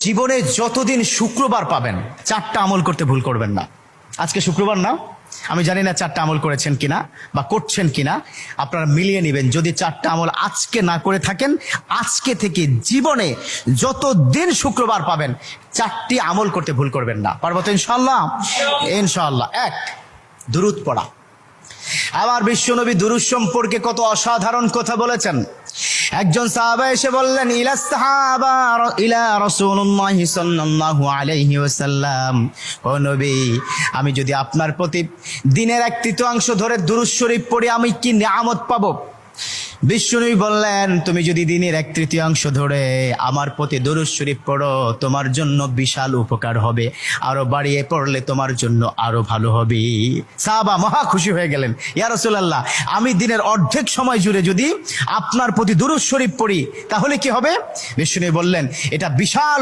জীবনে যতদিন শুক্রবার পাবেন 4টা আমল করতে ভুল করবেন না। আজকে শুক্রবার না, আমি জানি না 4টা আমল করেছেন কিনা বা করছেন কিনা, আপনারা মিলিয়ে নেবেন। যদি 4টা আমল আজকে না করে থাকেন, আজকে থেকে জীবনে যতদিন শুক্রবার পাবেন 4টি আমল করতে ভুল করবেন না। পারবো তো ইনশাআল্লাহ? ইনশাআল্লাহ। 1, দুরূদ পড়া। আবার বিশ্বনবী দুরূদ সম্পর্কে কত অসাধারণ কথা বলেছেন। একজন সাহাবা এসে বললেন, ইলা রাসূলুল্লাহ সাল্লাল্লাহু আলাইহি ওয়াসাল্লাম, ও নবী, আমি যদি আপনার প্রতি দিনের 1/3 ধরে দুরূদ শরীফ পড়ি আমি কি নিয়ামত পাবো? বিশ্বনবী বললেন, তুমি যদি দিনের 1/3 ধরে আমার প্রতি দুরূদ শরীফ পড়ো তোমার জন্য বিশাল উপকার হবে, আরো বাড়িয়ে পড়লে তোমার জন্য আরো ভালো হবে। সাহাবা মহা খুশি হয়ে গেলেন, ইয়া রাসূলুল্লাহ, আমি দিনের অর্ধেক সময় জুড়ে যদি আপনার প্রতি দুরূদ শরীফ পড়ি তাহলে কি হবে? বিশ্বনবী বললেন, এটা বিশাল